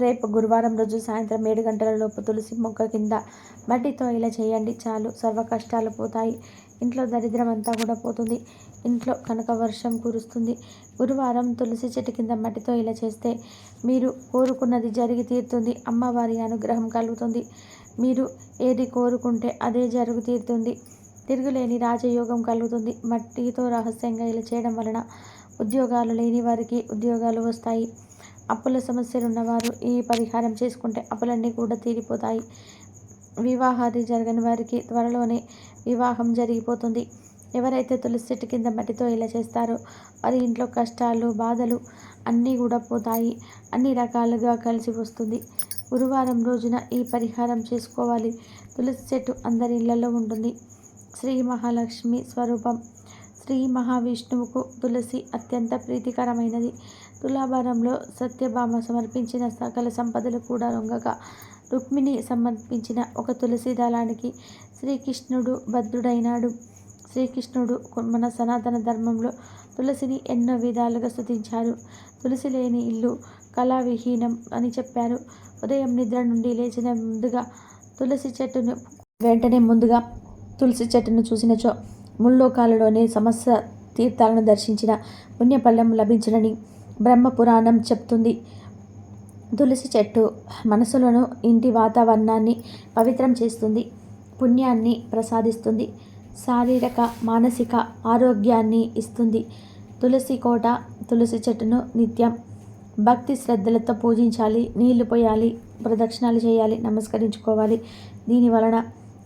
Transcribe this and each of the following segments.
రేపు గురువారం రోజు సాయంత్రం 7 గంటలలోపు తులసి మొక్క కింద మట్టితో ఇలా చేయండి. చాలు సర్వ కష్టాలు పోతాయి. ఇంట్లో దరిద్రం అంతా కూడా పోతుంది. ఇంట్లో కనక వర్షం కురుస్తుంది. గురువారం తులసి చెట్టు కింద మట్టితో ఇలా చేస్తే మీరు కోరుకున్నది జరిగి తీరుతుంది. అమ్మవారి అనుగ్రహం కలుగుతుంది. మీరు ఏది కోరుకుంటే అదే జరుగు తీరుతుంది. తిరుగులేని రాజయోగం కలుగుతుంది. మట్టితో రహస్యంగా ఇలా చేయడం వలన ఉద్యోగాలు లేని వారికి ఉద్యోగాలు వస్తాయి. అప్పుల సమస్యలు ఉన్నవారు ఈ పరిహారం చేసుకుంటే అప్పులన్నీ కూడా తీరిపోతాయి. వివాహాది జరగని వారికి త్వరలోనే వివాహం జరిగిపోతుంది. ఎవరైతే తులసి చెట్టు కింద మట్టితో ఇలా చేస్తారో వారి ఇంట్లో కష్టాలు బాధలు అన్నీ కూడా పోతాయి. అన్ని రకాలుగా కలిసి వస్తుంది. గురువారం రోజున ఈ పరిహారం చేసుకోవాలి. తులసి చెట్టు అందరి ఇళ్లలో ఉంటుంది. శ్రీ మహాలక్ష్మి స్వరూపం. శ్రీ మహావిష్ణువుకు తులసి అత్యంత ప్రీతికరమైనది. తులాభారంలో సత్యభామ సమర్పించిన సకల సంపదలు కూడా లొంగగా రుక్మిణి సమర్పించిన ఒక తులసి దళానికి శ్రీకృష్ణుడు బద్ధుడైనాడు. శ్రీకృష్ణుడు మన సనాతన ధర్మంలో తులసిని ఎన్నో విధాలుగా స్తుతించారు. తులసి లేని ఇల్లు కళావిహీనం అని చెప్పారు. ఉదయం నిద్ర నుండి లేచిన ముందుగా తులసి చెట్టును చూసినచో ముల్లోకాలలోని సమస్త తీర్థాలను దర్శించిన పుణ్యఫలం లభించునని బ్రహ్మపురాణం చెప్తుంది. తులసి చెట్టు మనసులను ఇంటి వాతావరణాన్ని పవిత్రం చేస్తుంది. పుణ్యాన్ని ప్రసాదిస్తుంది. శారీరక మానసిక ఆరోగ్యాన్ని ఇస్తుంది. తులసి కోట తులసి చెట్టును నిత్యం భక్తి శ్రద్ధలతో పూజించాలి. నీళ్లు పోయాలి. ప్రదక్షిణాలు చేయాలి. నమస్కరించుకోవాలి. దీని వలన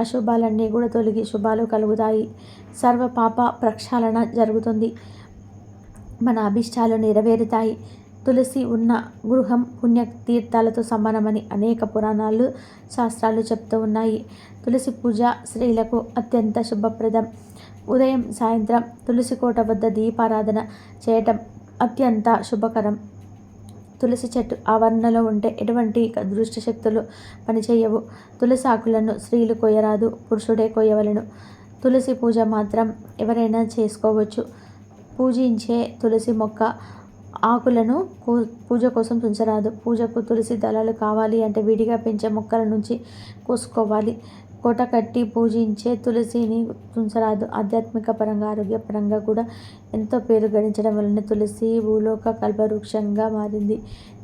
అశుభాలన్నీ కూడా తొలగి శుభాలు కలుగుతాయి. సర్వ పాప ప్రక్షాళన జరుగుతుంది. మన అభిష్టాలు నెరవేరుతాయి. తులసి ఉన్న గృహం పుణ్యతీర్థాలతో సమానమని అనేక పురాణాలు శాస్త్రాలు చెప్తూ ఉన్నాయి. తులసి పూజ స్త్రీలకు అత్యంత శుభప్రదం. ఉదయం సాయంత్రం తులసి కోట వద్ద దీపారాధన చేయటం అత్యంత శుభకరం. తులసి చెట్టు ఆవరణలో ఉంటే ఎటువంటి దుష్ట శక్తులు పనిచేయవు. తులసి ఆకులను స్త్రీలు కొయ్యరాదు, పురుషుడే కొయ్యవలెను. తులసి పూజ మాత్రం ఎవరైనా చేసుకోవచ్చు. పూజించే తులసి మొక్క ఆకులను పూజ కోసం తుంచరాదు. పూజకు తులసి దళాలు కావాలి అంటే విడిగా పెంచే మొక్కల నుంచి కోసుకోవాలి. కోట కట్టి పూజించే తులసిని తుంచరాదు. ఆధ్యాత్మిక పరంగా ఆరోగ్యపరంగా కూడా ఎంతో పేరు గడించడం వలన తులసి భూలోక కల్పవృక్షంగా మారింది.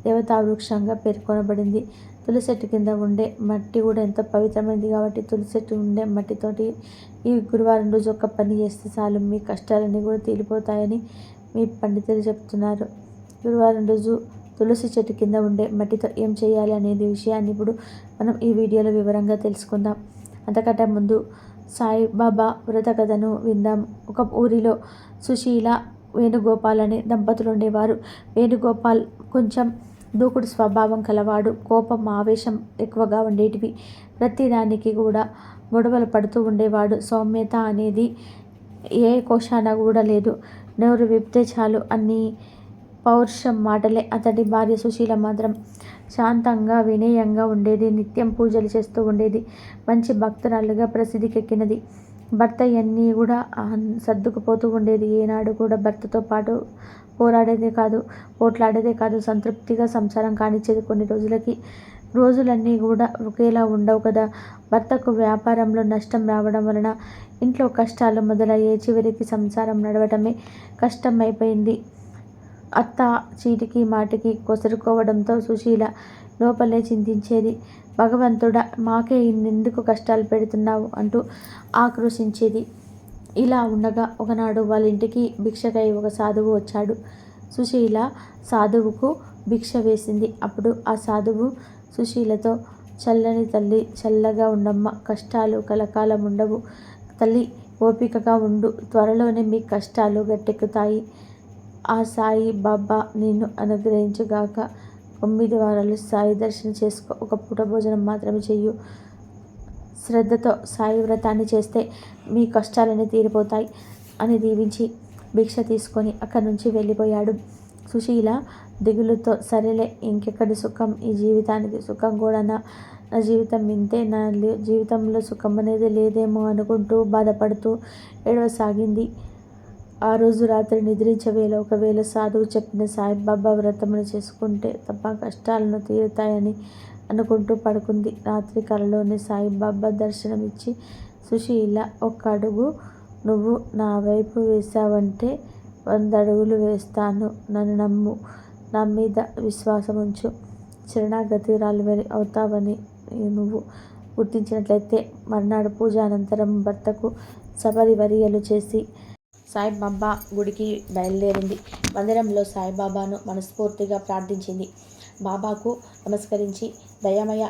దేవతా వృక్షంగా పేర్కొనబడింది. తులసి చెట్టు కింద ఉండే మట్టి కూడా ఎంతో పవిత్రమైనది కాబట్టి తులసి చెట్టు ఉండే మట్టితోటి ఈ గురువారం రోజు ఒక పని చేస్తే చాలు మీ కష్టాలన్నీ కూడా తీరిపోతాయని మీ పండితులు చెప్తున్నారు. గురువారం రోజు తులసి చెట్టు కింద ఉండే మట్టితో ఏం చేయాలి అనేది విషయాన్ని ఇప్పుడు మనం ఈ వీడియోలో వివరంగా తెలుసుకుందాం. అంతకంటే ముందు సాయిబాబా వ్రత కథను విందాం. ఒక ఊరిలో సుశీల వేణుగోపాల్ అనే దంపతులు ఉండేవారు. వేణుగోపాల్ కొంచెం దూకుడు స్వభావం కలవాడు. కోపం ఆవేశం ఎక్కువగా ఉండేటివి. ప్రతిదానికి కూడా గొడవలు పడుతూ ఉండేవాడు. సౌమ్యత అనేది ఏ కోశాన కూడా లేదు. నోరు విప్తే చాలు అన్ని పౌరుషం మాటలే. అతడి భార్య సుశీల మాత్రం శాంతంగా వినయంగా ఉండేది. నిత్యం పూజలు చేస్తూ ఉండేది. మంచి భక్తురాలుగా ప్రసిద్ధికెక్కినది. భర్త అన్నీ కూడా సర్దుకుపోతూ ఉండేది. ఏనాడు కూడా భర్తతో పాటు పోట్లాడేదే కాదు. సంతృప్తిగా సంసారం కానిచ్చేది. కొన్ని రోజులకి రోజులన్నీ కూడా ఒకేలా ఉండవు కదా. భర్తకు వ్యాపారంలో నష్టం రావడం వలన ఇంట్లో కష్టాలు మొదలయ్యాయి. చివరికి సంసారం నడవటమే కష్టం అయిపోయింది. అత్త చీటికి మాటికి కొసరుకోవడంతో సుశీల లోపలే చింతించేది. భగవంతుడా, మాకే ఇన్నెందుకు కష్టాలు పెడుతున్నావు అంటూ ఆక్రోశించేది. ఇలా ఉండగా ఒకనాడు వాళ్ళ ఇంటికి భిక్షకై ఒక సాధువు వచ్చాడు. సుశీల సాధువుకు భిక్ష వేసింది. అప్పుడు ఆ సాధువు సుశీలతో, చల్లని తల్లి, చల్లగా ఉండమ్మ, కష్టాలు కలకాలం ఉండవు తల్లి, ఓపికగా ఉండు, త్వరలోనే మీ కష్టాలు గట్టెక్కుతాయి. ఆ సాయి బాబా నిన్ను అనుగ్రహించుగాక. 9 వారాలు సాయి దర్శనం చేసుకో. ఒక పూట భోజనం మాత్రమే చెయ్యు. శ్రద్ధతో సాయి వ్రతాన్ని చేస్తే మీ కష్టాలన్నీ తీరిపోతాయి అని దీవించి భిక్ష తీసుకొని అక్కడి నుంచి వెళ్ళిపోయాడు. సుశీల దిగులుతో, సరేలే ఇంకెక్కడి సుఖం, ఈ జీవితానికి సుఖం కూడా నా జీవితం ఇంతే, నా జీవితంలో సుఖం అనేది లేదేమో అనుకుంటూ బాధపడుతూ ఏడవసాగింది. ఆ రోజు రాత్రి నిద్రించే వేళ ఒకవేళ సాధువు చెప్పిన సాయిబాబా వ్రతమును చేసుకుంటే తప్ప కష్టాలను తీరుతాయని అనుకుంటూ పడుకుంది. రాత్రి కలలోనే సాయిబాబా దర్శనమిచ్చి, సుశీల, ఒక్క అడుగు నువ్వు నా వైపు వేశావంటే 100 అడుగులు వేస్తాను. నన్ను నమ్ము. నా మీద విశ్వాసముంచు. శరణాగతిరాలివని అవుతావని నువ్వు గుర్తించినట్లయితే మర్నాడు పూజ అనంతరం భర్తకు సపరివర్యలు చేసి సాయిబాబా గుడికి బయలుదేరింది. మందిరంలో సాయిబాబాను మనస్ఫూర్తిగా ప్రార్థించింది. బాబాకు నమస్కరించి, దయామయ,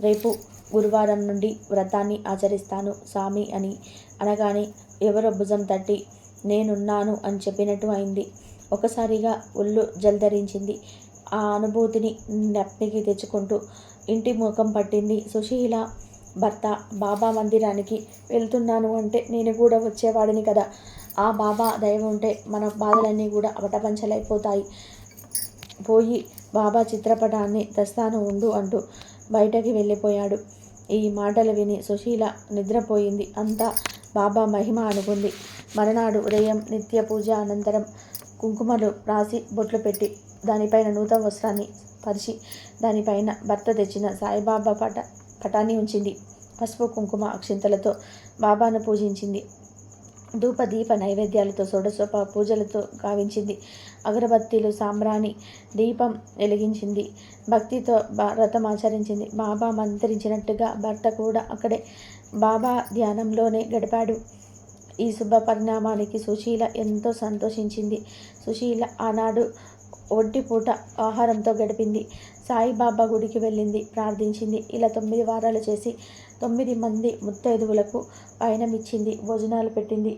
రేపు గురువారం నుండి వ్రతాన్ని ఆచరిస్తాను స్వామి అని అనగానే ఎవరో భుజం తట్టి నేనున్నాను అని చెప్పినట్టు అయింది. ఒకసారిగా ఒళ్ళు జల్దరించింది. ఆ అనుభూతిని జ్ఞప్తికి తెచ్చుకుంటూ ఇంటి ముఖం పట్టింది. సుశీల భర్త బాబా మందిరానికి వెళ్తున్నాను అంటే నేను కూడా వచ్చేవాడిని కదా. ఆ బాబా దయ ఉంటే మన బాధలన్నీ కూడా అవటపంచలైపోతాయి. పోయి బాబా చిత్రపటాన్ని తెస్తాను ఉండు అంటూ బయటకి వెళ్ళిపోయాడు. ఈ మాటలు విని సుశీల నిద్రపోయింది. అంతా బాబా మహిమ అనుకుంది. మరునాడు ఉదయం నిత్య పూజ అనంతరం కుంకుమలు రాసి బొట్లు పెట్టి దానిపైన నూతన వస్త్రాన్ని పరిచి దానిపైన భర్త తెచ్చిన సాయిబాబా పటాన్ని ఉంచింది. పసుపు కుంకుమ అక్షింతలతో బాబాను పూజించింది. ధూప దీప నైవేద్యాలతో షోడశోప పూజలతో గావించింది. అగరబత్తీలు సాంబ్రాణి దీపం వెలిగించింది. భక్తితో వ్రతం ఆచరించింది. బాబా మంత్రించినట్టుగా భర్త కూడా అక్కడే బాబా ధ్యానంలోనే గడిపాడు. ఈ శుభ పరిణామానికి సుశీల ఎంతో సంతోషించింది. సుశీల ఆనాడు ఒంటిపూట ఆహారంతో గడిపింది. సాయిబాబా గుడికి వెళ్ళింది, ప్రార్థించింది. ఇలా 9 వారాలు చేసి 9 మంది ముత్తైదువులకు పయనమిచ్చింది, భోజనాలు పెట్టింది,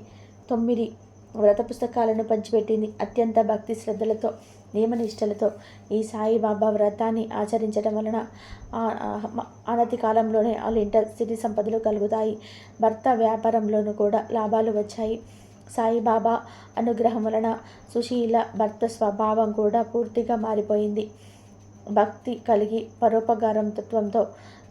9 వ్రత పుస్తకాలను పంచిపెట్టింది. అత్యంత భక్తి శ్రద్ధలతో, నియమనిష్టలతో ఈ సాయిబాబా వ్రతాన్ని ఆచరించడం వలన అనతి కాలంలోనే వాళ్ళింట స్థితి సంపదలు కలుగుతాయి. భర్త వ్యాపారంలోనూ కూడా లాభాలు వచ్చాయి. సాయిబాబా అనుగ్రహం వలన సుశీల భర్త స్వభావం కూడా పూర్తిగా మారిపోయింది. భక్తి కలిగి పరోపకారం తత్వంతో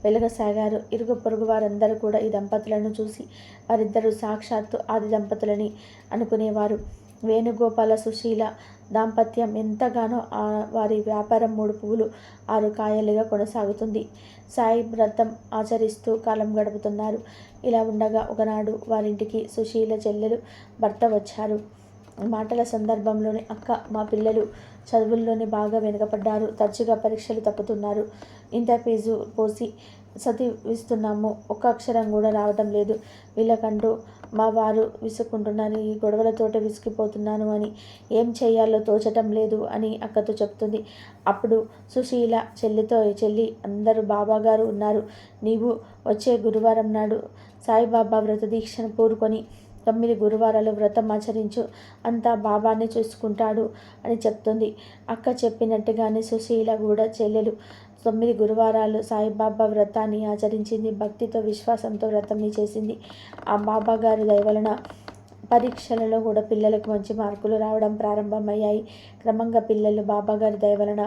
వెలగసాగారు. ఇరుగు పొరుగు వారందరూ కూడా ఈ దంపతులను చూసి వారిద్దరూ సాక్షాత్తు ఆది దంపతులని అనుకునేవారు. వేణుగోపాల సుశీల దాంపత్యం ఎంతగానో వారి వ్యాపారం 3 పువ్వులు 6 కాయలుగా కొనసాగుతుంది. సాయి వ్రతం ఆచరిస్తూ కాలం గడుపుతున్నారు. ఇలా ఉండగా ఒకనాడు వారింటికి సుశీల చెల్లెలు భర్త వచ్చారు. మాటల సందర్భంలోనే అక్క, మా పిల్లలు చదువుల్లోనే బాగా వెనుకపడ్డారు, తరచుగా పరీక్షలు తప్పుతున్నారు, ఇంత ఫీజు పోసి చదివిస్తున్నాము, ఒక్క అక్షరం కూడా రావటం లేదు, వీళ్ళకంటూ మా వారు విసుక్కుంటున్నారు, ఈ గొడవలతోటే విసిగిపోతున్నాను అని, ఏం చేయాలో తోచటం లేదు అని అక్కతో చెప్తుంది. అప్పుడు సుశీల చెల్లి అందరూ బాబాగారు ఉన్నారు, నీవు వచ్చే గురువారం నాడు సాయిబాబా వ్రత దీక్షను పూరుకొని 9 గురువారాలు వ్రతం ఆచరించు, అంతా బాబానే చూసుకుంటాడు అని చెప్తుంది. అక్క చెప్పినట్టుగానే సుశీల కూడా చెల్లెలు 9 గురువారాలు సాయిబాబా వ్రతాన్ని ఆచరించింది. భక్తితో విశ్వాసంతో వ్రతంని చేసింది. ఆ బాబా గారి దయ వలన పరీక్షలలో కూడా పిల్లలకు మంచి మార్కులు రావడం ప్రారంభమయ్యాయి. క్రమంగా పిల్లలు బాబాగారి దయ వలన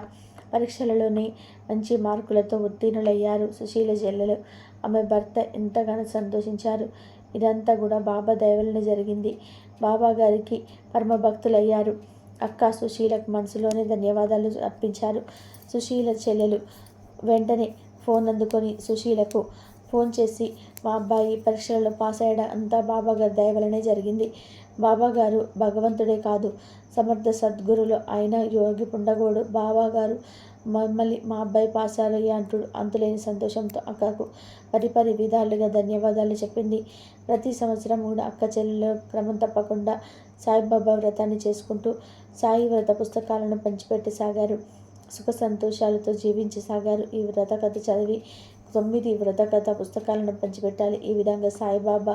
పరీక్షలలోని మంచి మార్కులతో ఉత్తీర్ణులయ్యారు. సుశీల చెల్లెలు, ఆమె భర్త ఎంతగానో సంతోషించారు. ఇదంతా కూడా బాబా దయ వలన జరిగింది. బాబా గారికి పరమ భక్తులయ్యారు. అక్క సుశీలకు మనసులోనే ధన్యవాదాలు అర్పించారు. సుశీల చెల్లెలు వెంటనే ఫోన్ అందుకొని సుశీలకు ఫోన్ చేసి, మా అబ్బాయి పరీక్షలలో పాస్ అయ్యడం అంతా బాబాగారి దయ వలనే జరిగింది. బాబాగారు భగవంతుడే కాదు, సమర్థ సద్గురులు అయిన యోగి పుండగోడు బాబాగారు మమ్మల్ని మా అబ్బాయి పాస్ అయ్యి అంతులేని సంతోషంతో అక్కకు పరిపరి విధాలుగా ధన్యవాదాలు చెప్పింది. ప్రతి సంవత్సరం కూడా అక్క చెల్లెలు క్రమం తప్పకుండా సాయిబాబా వ్రతాన్ని చేసుకుంటూ సాయి వ్రత పుస్తకాలను పంచిపెట్టసాగారు. సుఖ సంతోషాలతో జీవించసాగారు. ఈ వ్రత కథ చదివి 9 వ్రత కథ పుస్తకాలను పంచిపెట్టాలి. ఈ విధంగా సాయిబాబా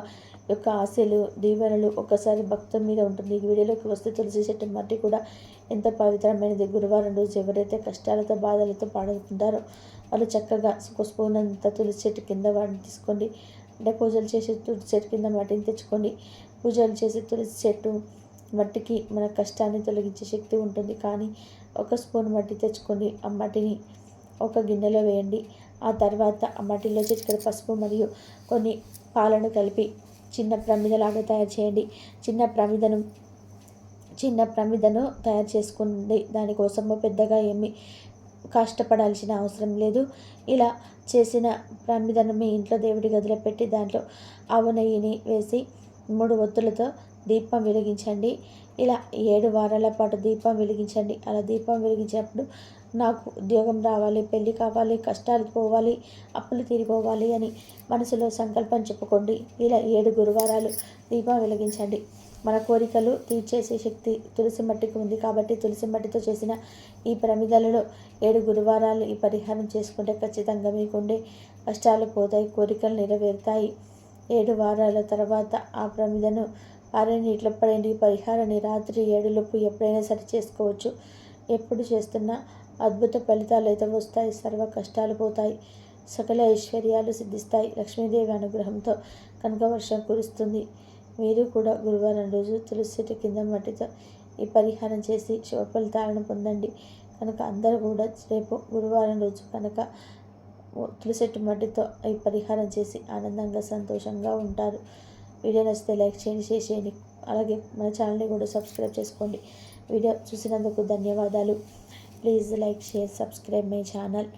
యొక్క ఆశలు, దీవెనలు ఒక్కసారి భక్తుల మీద ఉంటుంది. ఈ వీడియోలోకి వస్తే తులసి చెట్టు మట్టి కూడా ఎంత పవిత్రమైనది. గురువారం రోజు ఎవరైతే కష్టాలతో బాధలతో పాడుతుంటారో వాళ్ళు చక్కగా ఒక స్పూన్ అంత తులసి చెట్టు కింద వాటిని తీసుకోండి. అంటే పూజలు చేసే తులసి చెట్టు కింద మట్టిని తెచ్చుకోండి. పూజలు చేసే తులసి చెట్టు మట్టికి మన కష్టాన్ని తొలగించే శక్తి ఉంటుంది. కానీ ఒక స్పూన్ మట్టి తెచ్చుకొని ఆ మట్టిని ఒక గిన్నెలో వేయండి. ఆ తర్వాత ఆ మట్టిలో చిటికెడు పసుపు మరియు కొన్ని పాలను కలిపి చిన్న ప్రమిదలాగా తయారు చేయండి. చిన్న ప్రమిదను చిన్న ప్రమిదను తయారు చేసుకుంది. దానికోసము పెద్దగా ఏమీ కష్టపడాల్సిన అవసరం లేదు. ఇలా చేసిన ప్రమిదను మీ ఇంట్లో దేవుడి గదిలో పెట్టి దాంట్లో ఆవు నెయ్యిని వేసి 3 ఒత్తులతో దీపం వెలిగించండి. ఇలా 7 వారాల పాటు దీపం వెలిగించండి. అలా దీపం వెలిగించినప్పుడు నాకు ఉద్యోగం రావాలి, పెళ్ళి కావాలి, కష్టాలు పోవాలి, అప్పులు తీరిపోవాలి అని మనసులో సంకల్పం చెప్పుకోండి. ఇలా 7 గురువారాలు దీపం వెలిగించండి. మన కోరికలు తీర్చేసే శక్తి తులసి మట్టికి ఉంది కాబట్టి తులసి మట్టితో చేసిన ఈ ప్రమిదలలో 7 గురువారాలు ఈ పరిహారం చేసుకుంటే ఖచ్చితంగా మీకుండే కష్టాలు పోతాయి, కోరికలు నెరవేరుతాయి. 7 వారాల తర్వాత ఆ ప్రమిదను పారే నీటిలో పడేయండి. ఈ పరిహారాన్ని రాత్రి 7 ఎప్పుడైనా సరి చేసుకోవచ్చు. ఎప్పుడు చేస్తున్నా అద్భుత ఫలితాలు అయితే వస్తాయి. సర్వ కష్టాలు పోతాయి, సకల ఐశ్వర్యాలు సిద్ధిస్తాయి. లక్ష్మీదేవి అనుగ్రహంతో కనకవర్షం కురుస్తుంది. మీరు కూడా గురువారం రోజు తులసి చెట్టు కింద మట్టితో ఈ పరిహారం చేసి శుభ ఫలితాలను పొందండి. కనుక అందరూ కూడా రేపు గురువారం రోజు కనుక తులసి చెట్టు మట్టితో ఈ పరిహారం చేసి ఆనందంగా సంతోషంగా ఉంటారు. వీడియో నచ్చితే లైక్ చేయండి, షేర్ చేయండి. అలాగే మన ఛానల్ని కూడా సబ్స్క్రైబ్ చేసుకోండి. వీడియో చూసినందుకు ధన్యవాదాలు. Please like, share, subscribe my channel.